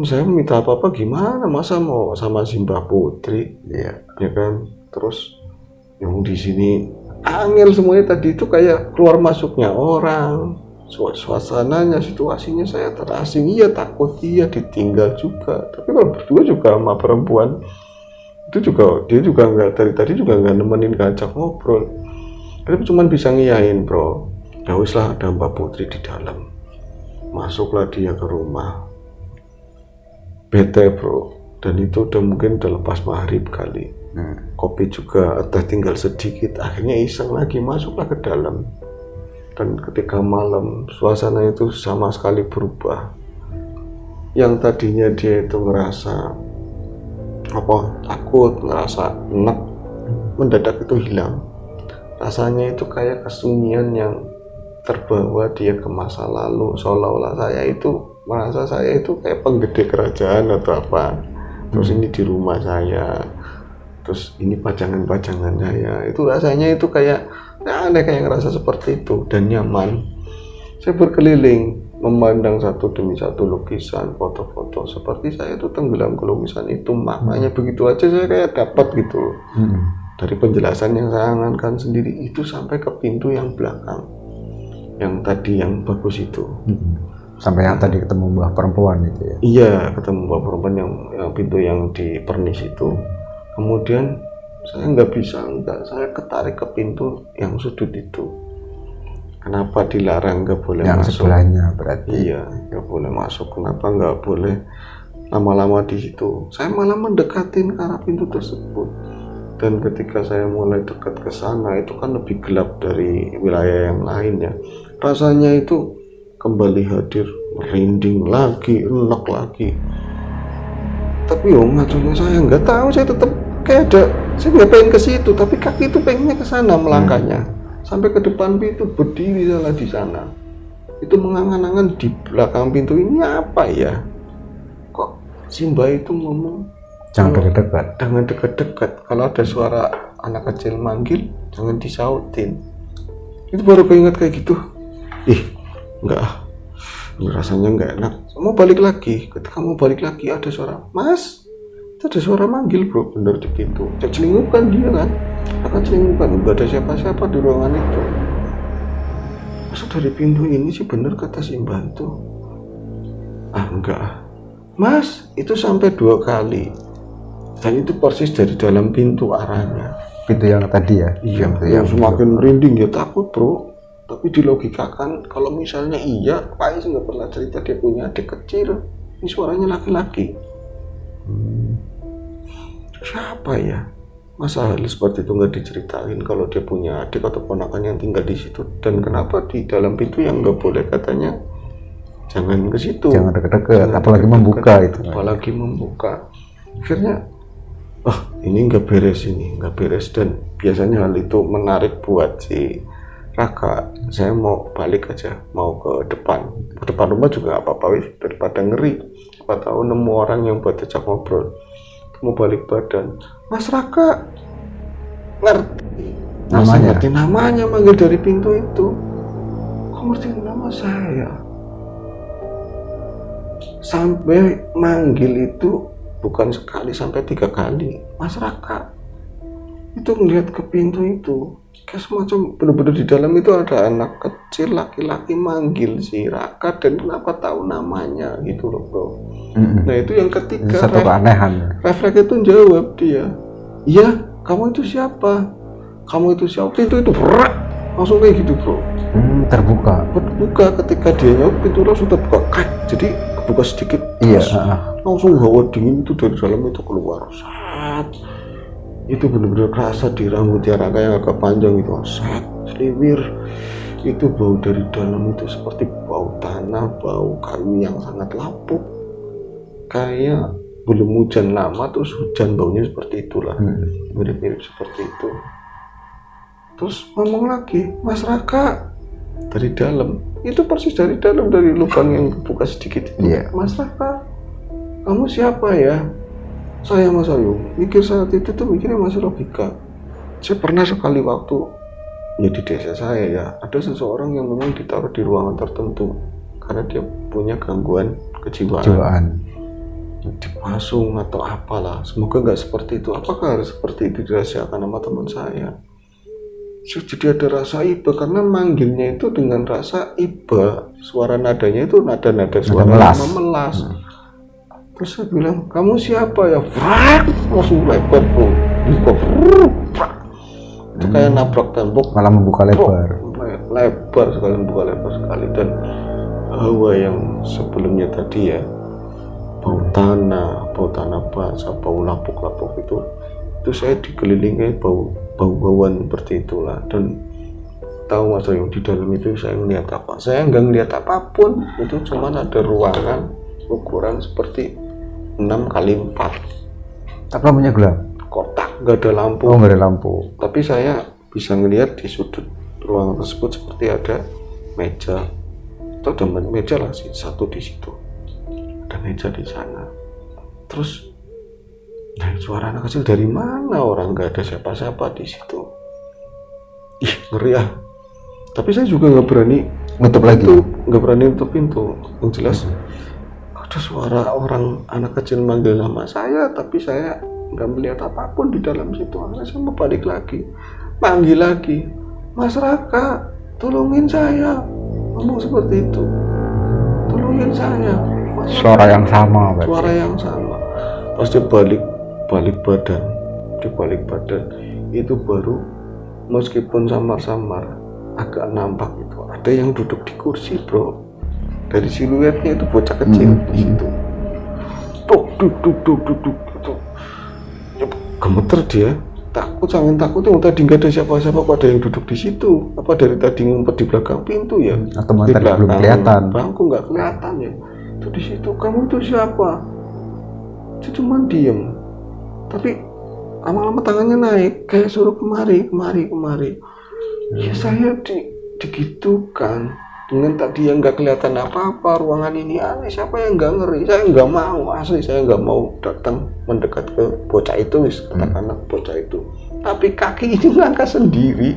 Saya minta apa-apa gimana, masa mau sama si Mbak Putri, ya kan. Terus yang di sini angel semuanya tadi itu, kayak keluar masuknya orang, suasananya, situasinya saya terasing. Iya takut, iya ditinggal juga. Tapi kalau berdua juga sama perempuan itu juga, dia juga nggak, dari tadi juga nggak nemenin, ngajak ngobrol. Tapi cuman bisa ngiyain bro. Ya wis lah, ada Mbak Putri di dalam. Masuklah dia ke rumah. Bete bro. Dan itu udah mungkin udah lepas maghrib kali. Kopi juga udah tinggal sedikit. Akhirnya iseng lagi, masuklah ke dalam. Dan ketika malam, suasana itu sama sekali berubah. Yang tadinya dia itu ngerasa takut, ngerasa enak, mendadak itu hilang. Rasanya itu kayak kesunyian yang terbawa dia ke masa lalu, seolah-olah saya itu merasa saya itu kayak penggede kerajaan atau apa. Terus ini di rumah saya, terus ini pajangan-pajangan saya. Itu rasanya itu kayak aneh, kayak ngerasa seperti itu dan nyaman. Saya berkeliling memandang satu demi satu lukisan, foto-foto, seperti saya itu tenggelam ke lukisan itu. Maknanya begitu aja saya kayak dapat gitu. Dari penjelasan yang saya angankan sendiri itu sampai ke pintu yang belakang, yang tadi yang bagus itu. Sampai yang tadi ketemu mbak perempuan itu ya? Iya, ketemu mbak perempuan yang pintu yang di pernis itu. Kemudian saya saya ketarik ke pintu yang sudut itu. Kenapa dilarang, nggak boleh yang masuk? Sebelahnya berarti? Iya, nggak boleh masuk. Kenapa nggak boleh lama-lama di situ? Saya malah mendekatin ke arah pintu tersebut. Dan ketika saya mulai dekat ke sana, itu kan lebih gelap dari wilayah yang lainnya. Rasanya itu kembali hadir, merinding lagi, enak lagi. Tapi ngaconya saya nggak tahu, saya tetap kayak saya nggak pengen ke situ, tapi kaki itu pengennya ke sana melangkahnya. Sampai ke depan pintu, berdiri salah di sana. Itu mengangan-angan di belakang pintu, ini apa ya? Kok si Mbak itu ngomong, jangan dekat-dekat. Jangan dekat-dekat. Kalau ada suara anak kecil manggil, jangan disautin. Itu baru keinget kayak gitu. Enggak, ini rasanya enggak enak. Mau balik lagi. Ketika mau balik lagi ada suara, Mas, itu ada suara manggil bro, bener di pintu. Celingukan dia kan, akan celingukan. Enggak ada siapa-siapa di ruangan itu. Masa dari pintu ini sih bener kata si Mbak itu? Enggak. Mas, itu sampai 2 kali. Dan itu persis dari dalam pintu arahnya. Pintu yang tadi ya? Iya, yang semakin merinding ya, takut bro. Tapi dilogikakan kalau misalnya iya, Pak Is nggak pernah cerita dia punya adik kecil. Ini suaranya laki-laki. Siapa ya? Masa hal seperti itu nggak diceritain kalau dia punya adik atau ponakan yang tinggal di situ, dan kenapa di dalam pintu yang nggak boleh katanya jangan ke situ, jangan dekat-dekat, apalagi membuka itu. Apalagi membuka. Akhirnya, ini nggak beres, dan biasanya hal itu menarik buat si Raka. Saya mau balik aja, mau ke depan rumah juga nggak apa-apa, daripada ngeri. Siapa tahu nemu orang yang buat ajak ngobrol. Mau balik badan, Mas Raka ngerti namanya, manggil dari pintu itu. Kok ngerti nama saya? Sampai manggil itu bukan sekali, sampai 3 kali. Mas Raka itu ngeliat ke pintu itu, kayak semacam bener-bener di dalam itu ada anak kecil laki-laki manggil si Raka, dan kenapa tahu namanya gitu loh bro. Nah itu yang ketiga, satu keanehan. Refleks itu jawab dia, iya kamu itu siapa, pintu itu berak langsung kayak gitu bro. Terbuka ketika dia nyawa, pintu langsung terbuka, jadi kebuka sedikit. Iya. Langsung hawa dingin itu dari dalam itu keluar. Saat itu benar-benar kerasa di rambutnya Raka yang agak panjang itu, saat seliwir itu bau dari dalam itu seperti bau tanah, bau kayu yang sangat lapuk, kayak belum hujan lama terus hujan, baunya seperti itulah. Mirip-mirip seperti itu. Terus ngomong lagi, Mas Raka, dari dalam itu, persis dari dalam, dari lubang yang buka sedikit itu. Mas Raka, kamu siapa ya? Saya Mas Ayu. Mikir saat itu tuh mikirnya masih logika. Saya pernah sekali waktu ya di desa saya ya, ada seseorang yang memang ditaruh di ruangan tertentu karena dia punya gangguan kejiwaan. Dipasung atau apalah, semoga nggak seperti itu. Apakah harus seperti itu dirahasiakan sama teman saya? Jadi ada rasa iba, karena manggilnya itu dengan rasa iba, suara nadanya itu nada suara memelas. Terus saya bilang, kamu siapa ya? Langsung lebar bro, itu kayak nabrak tembok, malah membuka lebar sekali, dan hawa yang sebelumnya tadi ya, bau tanah basah, bau lapuk itu saya dikelilingi bau-bauan seperti itulah. Dan tahu Mas Ayu, di dalam itu saya melihat apa? Saya nggak melihat apapun, itu cuma ada ruangan ukuran seperti 6x4. Tapi lampunya gelap, kotak, nggak ada lampu. Nggak ada lampu. Tapi saya bisa melihat di sudut ruangan tersebut seperti ada meja, atau ada meja lah sih, satu di situ, ada meja di sana. Terus suara anak kecil dari mana? Orang nggak ada siapa-siapa di situ. Ngeri ya. Tapi saya juga nggak berani nutup lagi. Nggak berani nutup pintu. Yang jelas ada suara orang, anak kecil manggil nama saya, tapi saya nggak melihat apapun di dalam situ. Akhirnya saya mau balik lagi, panggil lagi, Mas Raka, tolongin saya. Ngomong seperti itu, tolongin saya. Suara yang sama. Pas dia balik badan itu baru, meskipun samar-samar agak nampak itu ada yang duduk di kursi bro. Dari siluetnya itu bocah kecil di situ. Duduk gitu. Ya, gemeter dia, saking takutnya. Tadi nggak ada siapa-siapa, pada yang duduk di situ. Apa dari tadi ngumpet di belakang pintu ya? Atau tadi belum kelihatan. Bangku nggak kelihatan ya. Itu di situ. Kamu itu siapa? Dia cuma diem. Tapi lama-lama tangannya naik, kayak suruh kemari. Ya saya digitukan dengan tadi yang nggak kelihatan apa-apa. Ruangan ini aneh, siapa yang nggak ngeri? Saya nggak mau, asli saya nggak mau datang mendekat ke bocah itu, katakanlah bocah itu. Tapi kaki ini langkah sendiri,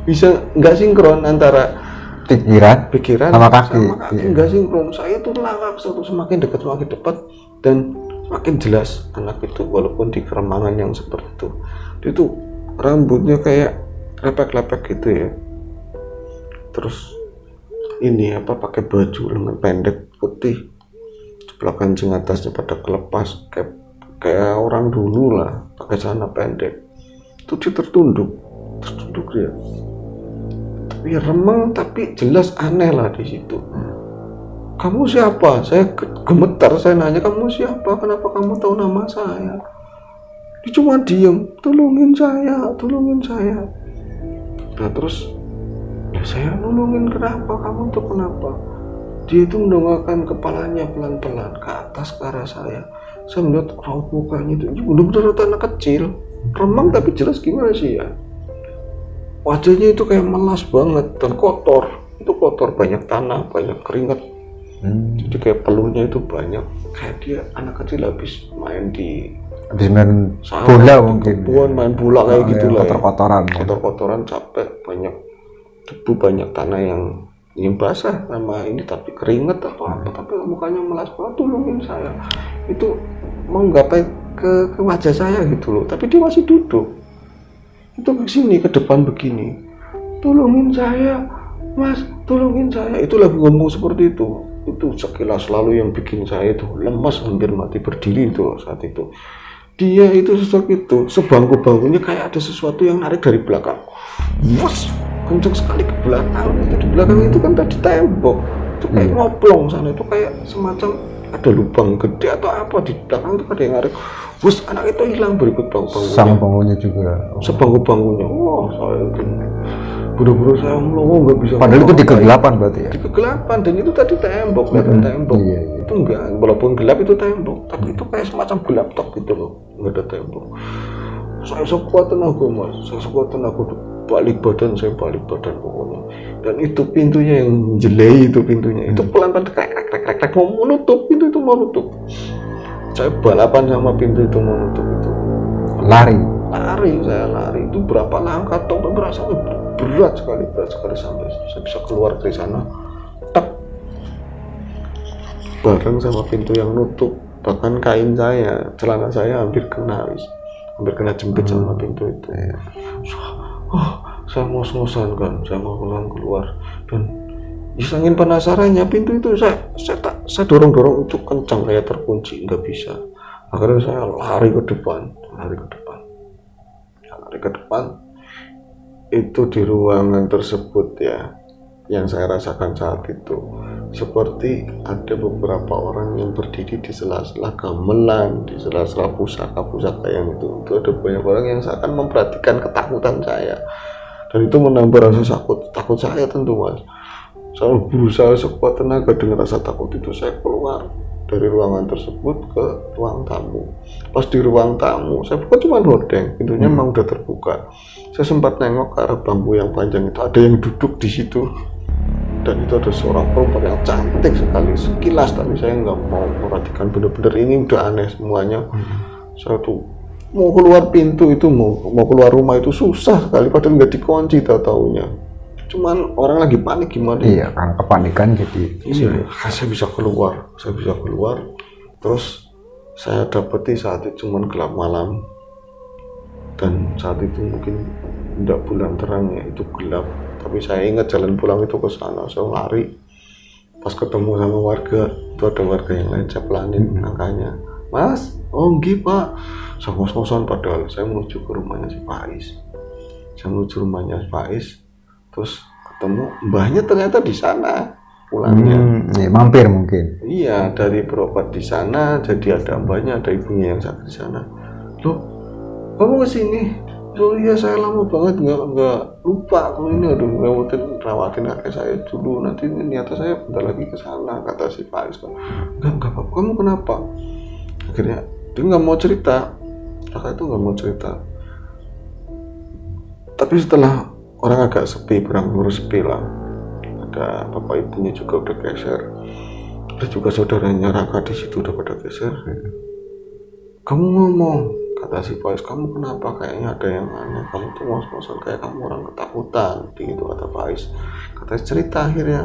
bisa nggak sinkron antara pikiran sama kaki nggak sinkron. Saya itu langkah satu, semakin dekat semakin dekat, dan makin jelas anak itu, walaupun di keremangan yang seperti itu. Dia tuh rambutnya kayak lepek-lepek gitu ya. Terus ini pakai baju lengan pendek putih, sebelah kancing atasnya pada kelepas, kayak orang dulu lah, pakai celana pendek. Itu dia tertunduk dia. Tapi remeng, tapi jelas aneh lah di situ. kamu siapa? Saya gemetar, saya nanya, kamu siapa? Kenapa kamu tahu nama saya? Dia cuma diem, tolongin saya. Nah terus, ya saya nolongin, kenapa? Kamu tuh kenapa? Dia itu mendongakkan kepalanya pelan-pelan ke atas ke arah saya. Saya melihat raut mukanya itu benar-benar anak kecil, remang tapi jelas gimana sih ya. Wajahnya itu kayak melas banget dan kotor. Itu kotor, banyak tanah, banyak keringat. Jadi kayak peluhnya itu banyak. Kayak dia anak kecil habis main bola mungkin. Main bola kayak gitu lah. Kotor-kotoran, capek, banyak debu, banyak tanah yang basah sama ini, tapi keringet atau apa, tapi mukanya melas banget. Tolongin saya. Itu mau menggapai ke wajah saya gitu loh, tapi dia masih duduk. Itu ke sini, ke depan begini. Tolongin saya, Mas, tolongin saya. Itu lagi ngomong seperti itu. Itu sekilas lalu yang bikin saya itu lemas, hampir mati berdiri itu saat itu. Dia itu sosok itu, sebangku-bangkunya kayak ada sesuatu yang narik dari belakang. Wus, kenceng sekali ke belakang. Itu di belakang itu kan tadi tembok. Itu kayak ngoplong sana, itu kayak semacam ada lubang gede atau apa di belakang itu ada yang narik. Wus, anak itu hilang berikut bangku-bangkunya. Sang bangkunya juga. Sebangku-bangkunya. Wah, saya itu buru-buru saya melongo, nggak bisa. Padahal itu di kegelapan berarti ya? Di kegelapan, dan itu tadi tembok, tembok. Iya. Itu enggak, walaupun gelap itu tembok, tapi itu kayak semacam gelap tok gitu loh, nggak ada tembok. Saya sekuat tenaga, Mas, balik badan pokoknya. Dan itu pintunya yang jelek, itu pintunya, itu pelan-pelan krek mau menutup, pintu itu mau nutup. Saya balapan sama pintu itu mau nutup itu. Saya lari itu berapa langkah toh, berasa berat sekali sampai saya bisa keluar dari sana. Tak, bareng sama pintu yang nutup, bahkan kain saya, celana saya hampir kena jepit sama pintu itu. Saya ngos-ngosan kan, saya mau keluar dan saking penasarannya pintu itu saya dorong untuk kencang, kayak terkunci, nggak bisa. Akhirnya saya lari ke depan. Itu di ruangan tersebut ya, yang saya rasakan saat itu seperti ada beberapa orang yang berdiri di sela-sela gamelan, di sela-sela pusaka yang itu ada banyak orang yang seakan memperhatikan ketakutan saya, dan itu menambah rasa takut saya tentu, Mas. Saya berusaha sekuat tenaga. Dengan rasa takut itu saya keluar dari ruangan tersebut ke ruang tamu. Pas di ruang tamu, saya buka cuma hordeng, pintunya memang udah terbuka. Saya sempat nengok ke arah bambu yang panjang itu, ada yang duduk di situ, dan itu ada seorang perempuan yang cantik sekali. Sekilas tadi saya nggak mau memperhatikan, bener-bener ini udah aneh semuanya. Saya tuh mau keluar pintu itu, mau keluar rumah itu susah sekali, padahal nggak dikunci taunya. Cuman orang lagi panik gimana? Iya, kan kepanikan jadi. Iya, saya bisa keluar. Terus saya dapeti saat itu cuman gelap malam, dan saat itu mungkin tidak bulan terang ya, itu gelap. Tapi saya ingat jalan pulang itu ke sana, saya lari. Pas ketemu sama warga, itu ada warga yang lain, saya pelanin angkanya. Mas, oh nggih Pak. Saya ngos-ngosan, padahal saya menuju ke rumahnya si Faiz. Terus ketemu mbahnya, ternyata di sana pulangnya. Mampir mungkin. Iya, dari berobat di sana, jadi ada mbahnya, ada ibunya yang sakit di sana. Loh, kamu kesini? Oh iya, saya lama banget nggak lupa kalau ini, aduh, rawatin kakek saya dulu, nanti niatnya saya bentar lagi ke sana, kata si Faiz. Enggak apa-apa, kamu kenapa? Akhirnya dia nggak mau cerita, kakak itu nggak mau cerita. Tapi setelah orang agak sepi, berangur sepi lah, ada bapak ibunya juga udah geser, ada juga saudaranya Raka di situ udah pada geser. Kamu ngomong, kata si Faiz, kamu kenapa? Kayaknya ada yang aneh, kamu tuh ngos-ngosan kayak kamu orang ketakutan, gitu kata Faiz. Katanya cerita akhirnya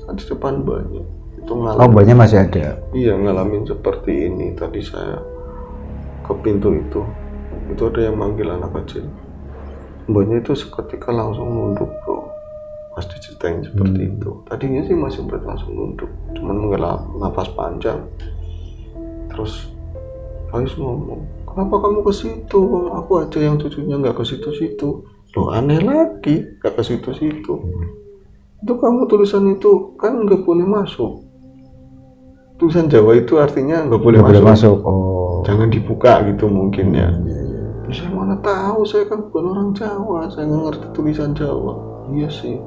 di depan banyak itu ngalamin. Oh, banyak masih ada. Iya, ngalamin seperti ini. Tadi saya ke pintu itu ada yang manggil anak kecil. Mbaknya itu seketika langsung nunduk, bro. Pas diceritain seperti itu. Tadinya sih masih langsung nunduk, cuman menghela nafas panjang. Terus Faiz ngomong, kenapa kamu ke situ? Aku aja yang cucunya nggak ke situ-situ. Loh, aneh lagi, nggak ke situ-situ. Itu kamu tulisan itu kan nggak boleh masuk. tulisan Jawa itu artinya nggak boleh masuk. Oh. Jangan dibuka gitu mungkin ya. Saya mana tahu, saya kan bukan orang Jawa, saya nggak ngerti tulisan Jawa. Iya sih.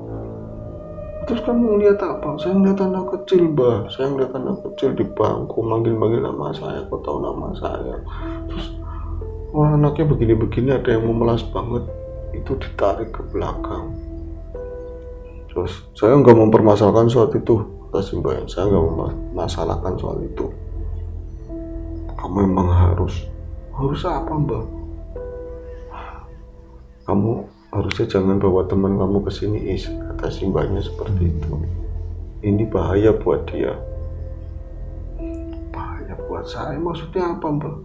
Terus kamu ngeliat apa? Saya ngeliat anak kecil, Mbak. Saya ngeliat anak kecil di bangku manggil-manggil nama saya, kok tahu nama saya. Terus orang anaknya begini-begini, ada yang memelas banget, itu ditarik ke belakang. Terus saya nggak mempermasalahkan soal itu, kata si Mbak. Saya nggak mempermasalahkan soal itu. Kamu memang harus apa, Mbak? Kamu harusnya jangan bawa teman kamu ke sini, kata si Mbaknya seperti itu. Ini bahaya buat dia. Bahaya buat saya, maksudnya apa, Mbak?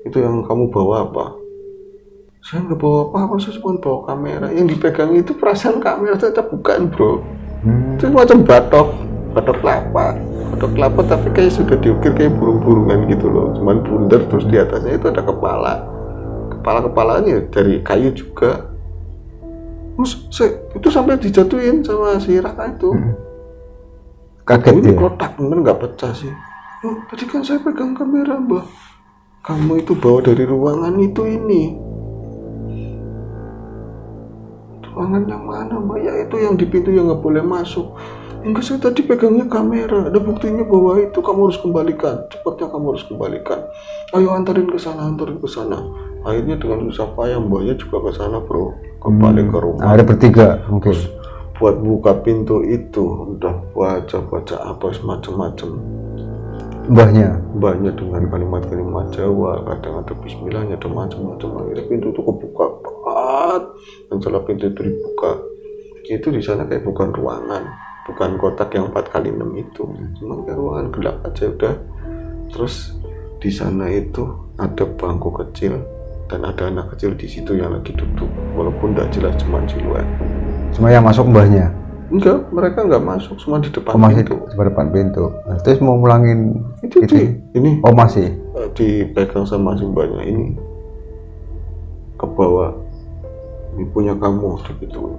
Itu yang kamu bawa apa? Saya nggak bawa apa-apa, saya cuma bawa kamera. Yang dipegang itu perasaan kamera, ternyata bukan, bro. Itu macam batok kelapa, tapi kayak sudah diukir kayak burung-burungan gitu loh. Cuman bundar, terus di atasnya itu ada kepalanya dari kayu juga. Terus itu sampai dijatuhin sama si Raka itu. Kaget ini kotak bener nggak pecah sih. Oh, tadi kan saya pegang kamera, Mbak. Kamu itu bawa dari ruangan itu ini. Ruangan yang mana, Mbak? Ya itu yang di pintu yang nggak boleh masuk. Enggak, saya tadi pegangnya kamera. Ada buktinya bahwa itu. Kamu harus kembalikan. Cepatnya kamu harus kembalikan. Ayo antarin ke sana. Akhirnya dengan susah payah Mbaknya juga ke sana, bro. Kembali ke rumah. Ada bertiga, mungkin. Buat buka pintu itu udah baca apa semacam-macam. Mbahnya dengan kalimat-kalimat Jawa, kadang ada bismillahnya, ada macam-macam. Akhirnya pintu itu kebuka banget. Dan setelah pintu itu dibuka, itu di sana kayak bukan ruangan, bukan kotak yang 4x6 itu, cuma kayak ruangan gelap aja udah. Terus di sana itu ada bangku kecil dan ada anak kecil di situ yang lagi duduk, walaupun tidak jelas, cuma siluet. Cuma yang masuk mbahnya? Enggak, mereka nggak masuk, cuma di depan pintu. Di depan pintu. Nah, terus mau ngulangin itu. Ini. Oh, masih dipegang sama si mbahnya ini. Ke bawah. Ini punya kamu gitu.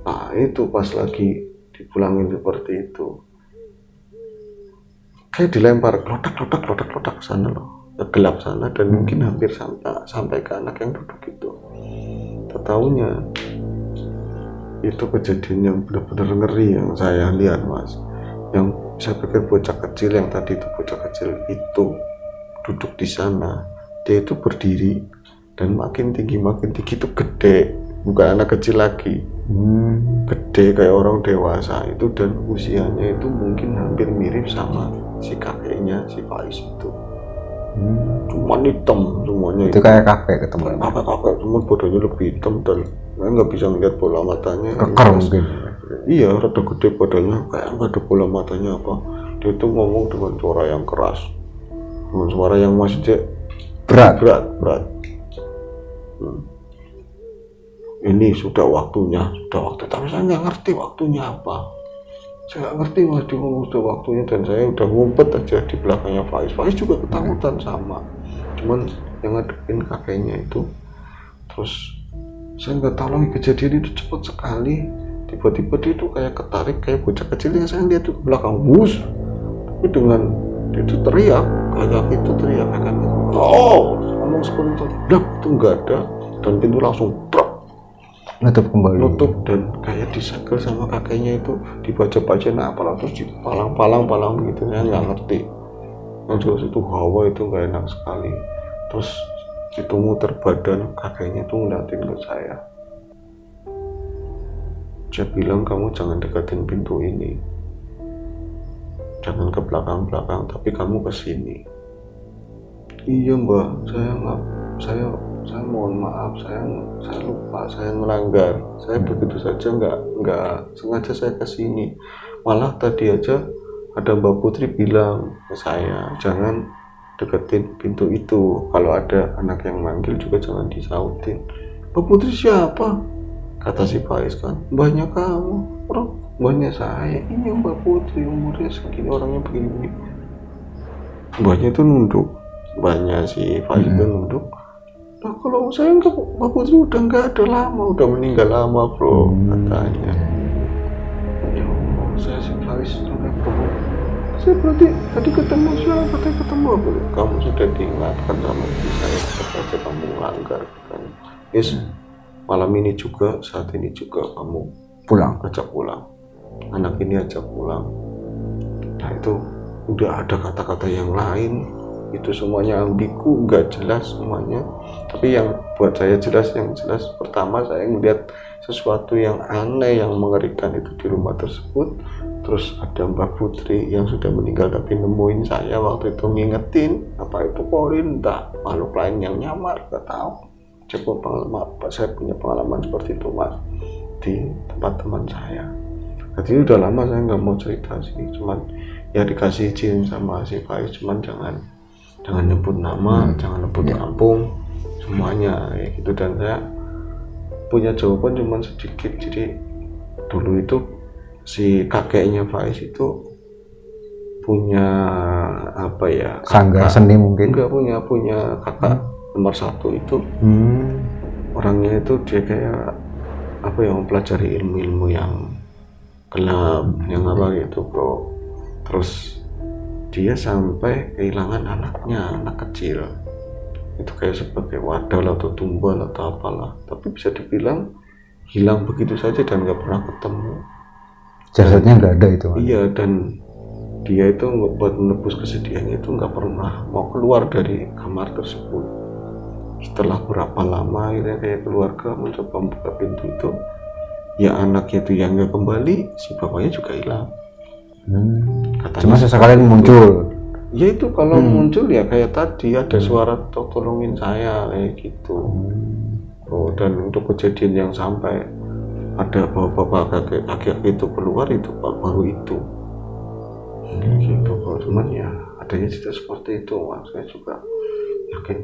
Nah, itu pas lagi dipulangin seperti itu. Kayak dilempar klotak sana loh. Gelap sana dan mungkin hampir sampai ke anak yang duduk itu. Tahunya itu kejadian yang benar-benar ngeri yang saya lihat, Mas. Yang saya pikir bocah kecil yang tadi itu, bocah kecil itu duduk di sana, dia itu berdiri dan makin tinggi itu gede, bukan anak kecil lagi. Gede kayak orang dewasa itu, dan usianya itu mungkin hampir mirip sama si kakeknya si Faiz itu. Cuma hitam semuanya itu kayak kakek ketemu kakek, cuma bodohnya lebih hitam dan nggak bisa ngeliat bola matanya. Keker mungkin. Iya, rada gede badannya, kayak nggak ada bola matanya apa. Dia itu ngomong dengan suara yang keras, dengan suara yang masih berat. Ini sudah waktunya, tapi saya nggak ngerti waktunya apa. Saya nggak ngerti, Mas, dia ngomong sudah waktunya, dan saya udah ngumpet aja di belakangnya Faiz juga ketakutan sama. Cuman yang ngadepin kakeknya itu. Terus saya nggak tahu lagi, kejadian itu cepat sekali. Tiba-tiba dia itu kayak ketarik, kayak bocah kecil yang saya lihat itu ke belakang, wus. Tapi dengan dia itu teriak, kayak oh, ngomong seperti itu, itu nggak ada, dan pintu langsung nutup kembali, dan kayak disegel sama kakeknya itu, dibaca-bacain apalah, terus dipalang begitu, saya nggak ngerti. Terus itu hawa itu nggak enak sekali. Terus itu muter badan, kakeknya itu ngeliatin ke saya. Dia bilang, kamu jangan deketin pintu ini, jangan ke belakang, tapi kamu ke sini. Iya, Mbak, saya mohon maaf, saya lupa, saya melanggar. Saya begitu saja nggak sengaja saya kesini. Malah tadi aja ada Mbak Putri bilang ke saya, jangan deketin pintu itu. Kalau ada anak yang manggil juga jangan disautin. Mbak Putri siapa? Kata si Faiz kan, mbahnya kamu. Orang mbahnya saya. Ini Mbak Putri, umurnya segini, orangnya begini. Mbahnya itu nunduk. Mbahnya si Faiz itu nunduk. Nah, kalau saya enggak, Mbak Putri udah nggak ada lama, udah meninggal lama, bro, katanya. Ya Allah, saya si Faiz sampai saya berarti tadi ketemu siapa, katanya ketemu aku. Kamu sudah diingatkan sama istri saya, tetap saja kamu melanggar kan. Yes, malam ini juga, saat ini juga kamu pulang, ajak pulang, anak ini ajak pulang. Nah itu udah ada kata-kata yang lain, itu semuanya ambigu, nggak jelas semuanya. Tapi yang buat saya jelas, yang jelas pertama saya melihat sesuatu yang aneh, yang mengerikan itu di rumah tersebut. Terus ada Mbak Putri yang sudah meninggal tapi nemuin saya waktu itu, ngingetin apa itu korin, tak makhluk lain yang nyamar, nggak tahu. Saya punya pengalaman seperti itu Mas di tempat teman saya. Jadi udah lama saya nggak mau cerita sih, cuman ya dikasih izin sama si Faiz, cuman jangan nyebut nama, jangan nyebut kampung, semuanya ya gitu. Dan saya punya jawaban cuman sedikit. Jadi dulu itu si kakeknya Faiz itu punya apa ya, sanggar seni mungkin, enggak, punya kakak nomor 1 itu. Orangnya itu dia kayak apa ya, mempelajari ilmu-ilmu yang gelap, yang apa gitu bro. Terus dia sampai kehilangan anaknya, anak kecil itu kayak sebagai wadah atau tumbal atau apalah, tapi bisa dibilang hilang begitu saja dan nggak pernah ketemu. Jasadnya nggak ada itu. Iya, dan dia itu buat menebus kesedihannya itu nggak pernah mau keluar dari kamar tersebut. Setelah berapa lama akhirnya kayak keluarga mencoba membuka pintu itu, ya anaknya itu yang nggak kembali, si bapaknya juga hilang. Cuma sesekali muncul. Ya itu kalau muncul ya kayak tadi ada suara tolongin saya kayak gitu. Oh, dan untuk kejadian yang sampai ada bapak-bapak kakek itu keluar itu baru itu. Gitu kok. Cuman ya adanya cerita seperti itu Mas. Saya juga yakin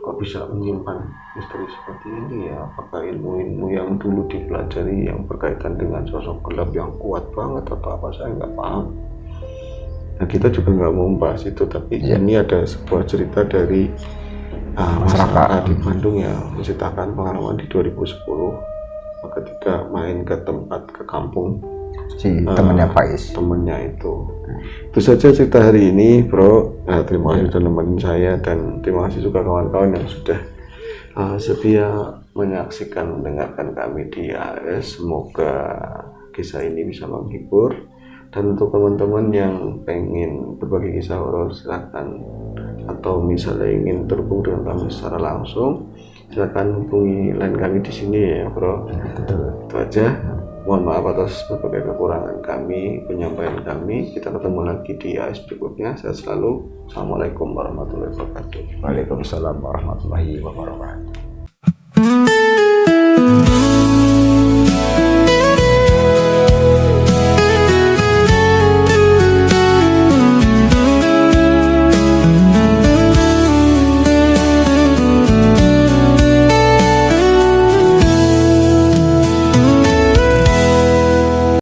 kok bisa menyimpan misteri seperti ini ya. Apakah ilmu-ilmu yang dulu dipelajari yang berkaitan dengan sosok gelap yang kuat banget atau apa, saya nggak paham. Nah kita juga nggak mau membahas itu, tapi ini ada sebuah cerita dari masyarakat di Bandung ya, menceritakan pengalaman di 2010 ketika main ke kampung si temannya Faiz. Temennya itu saja cerita hari ini bro. Nah, terima kasih sudah nemenin saya, dan terima kasih juga kawan-kawan yang sudah setia menyaksikan, mendengarkan kami di AS. Semoga kisah ini bisa menghibur. Dan untuk teman-teman yang pengen berbagi kisah horor, silakan, atau misalnya ingin terhubung dengan kami secara langsung, silakan hubungi line kami di sini ya bro. Itu aja. Mohon maaf atas berbagai kekurangan kami, penyampaian kami. Kita ketemu lagi di AS berikutnya. Saya selalu. Assalamualaikum warahmatullahi wabarakatuh. Waalaikumsalam warahmatullahi wabarakatuh.